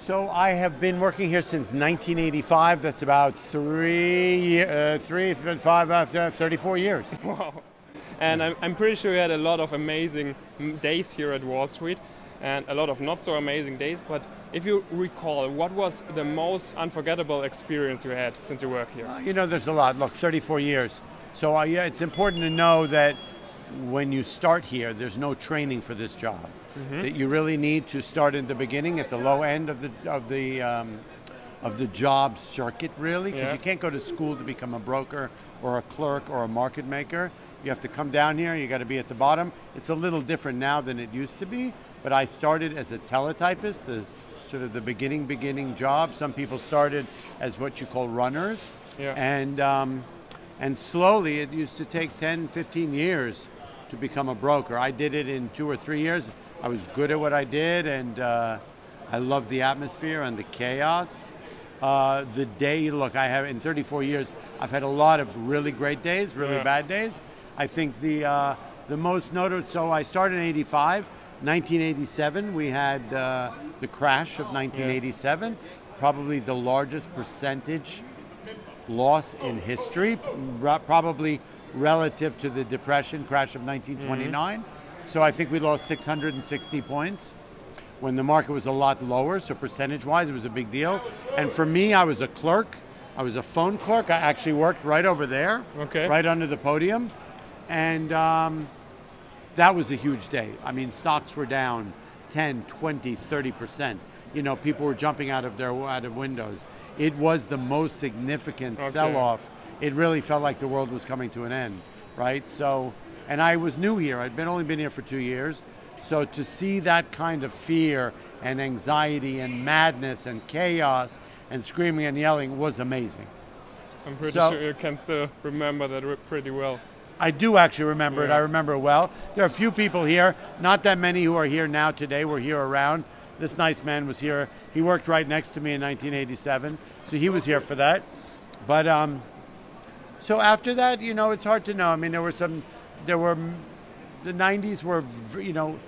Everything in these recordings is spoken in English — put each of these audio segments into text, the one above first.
So I have been working here since 1985. That's about 34 years. Wow. And I'm pretty sure you had a lot of amazing days here at Wall Street and a lot of not so amazing days. But if you recall, what was the most unforgettable experience you had since you work here? You know, there's a lot. Look, 34 years. So yeah, it's important to know that when you start here, there's no training for this job. That you really need to start in the beginning, at the low end of the job circuit, really, because you can't go to school to become a broker or a clerk or a market maker. You have to come down here. You got to be at the bottom. It's a little different now than it used to be. But I started as a teletypist, the sort of the beginning job. Some people started as what you call runners, and slowly it used to take 10, 15 years to become a broker. I did it in 2 or 3 years. I was good at what I did, and I loved the atmosphere and the chaos. The day, look, I have in 34 years, I've had a lot of really great days, really bad days. I think the most notable, so I started in 85, 1987, we had the crash of 1987, probably the largest percentage loss in history, probably relative to the depression crash of 1929. So I think we lost 660 points when the market was a lot lower. So percentage-wise, it was a big deal. And for me, I was a clerk. I was a phone clerk. I actually worked right over there, right under the podium. And that was a huge day. I mean, stocks were down 10, 20, 30%. You know, people were jumping out of windows. It was the most significant sell-off. It really felt like the world was coming to an end, right? So, and I was new here. I'd only been here for 2 years. So to see that kind of fear and anxiety and madness and chaos and screaming and yelling was amazing. I'm pretty sure you can still remember that pretty well. I do actually remember it. I remember it well. There are a few people here, not that many who are here now today, were here around. This nice man was here. He worked right next to me in 1987, so he was here for that. But so after that, you know, it's hard to know. I mean, the 90s were, you know,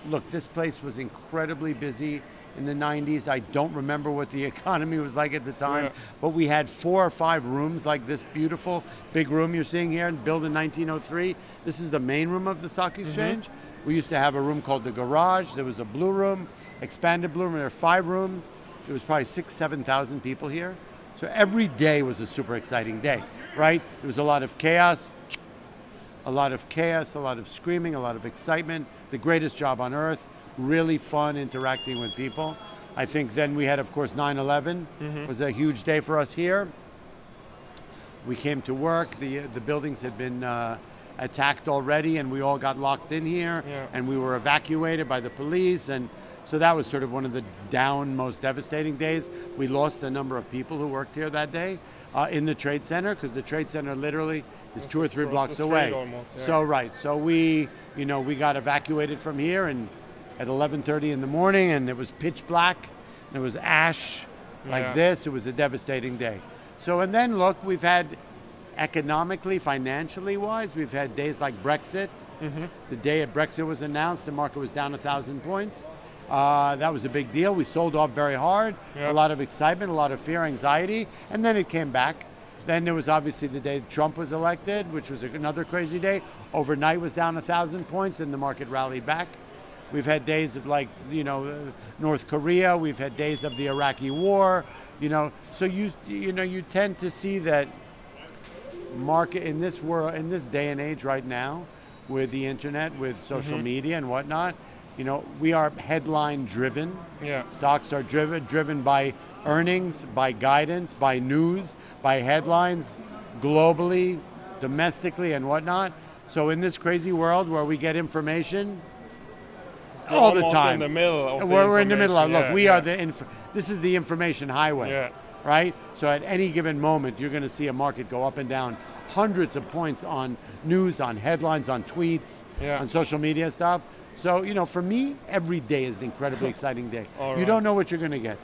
look, this place was incredibly busy in the 90s. I don't remember what the economy was like at the time, but we had 4 or 5 rooms like this beautiful big room you're seeing here, built in 1903. This is the main room of the stock exchange. We used to have a room called the garage. There was a blue room, expanded blue room. There were 5 rooms. There was probably 6,000 to 7,000 people here. So every day was a super exciting day, right? There was a lot of chaos, a lot of screaming, a lot of excitement. The greatest job on earth. Really fun interacting with people. I think then we had, of course, 9/11 was a huge day for us here. We came to work. The buildings had been attacked already, and we all got locked in here, and we were evacuated by the police, and so that was sort of one of the most devastating days. We lost a number of people who worked here that day in the Trade Center, because the Trade Center literally is 2 or 3 blocks away. Almost, so we got evacuated from here, and at 11:30 in the morning, and it was pitch black, and it was ash like this. It was a devastating day. So, and then look, we've had economically, financially wise, we've had days like Brexit. The day Brexit was announced, the market was down 1,000 points. That was a big deal. We sold off very hard, a lot of excitement, a lot of fear, anxiety, and then it came back. Then there was obviously the day Trump was elected, which was another crazy day. Overnight was down 1,000 points, and the market rallied back. We've had days of, like, you know, North Korea. We've had days of the Iraqi war. You know, so you tend to see that market in this world, in this day and age right now, with the internet, with social media and whatnot. You know, we are headline driven. Stocks are driven by earnings, by guidance, by news, by headlines, globally, domestically, and whatnot. So in this crazy world where we get information all the time, we're in the middle of. Look, we are this is the information highway, right? So at any given moment, you're going to see a market go up and down hundreds of points on news, on headlines, on tweets, on social media stuff. So, you know, for me, every day is an incredibly exciting day. You don't know what you're going to get.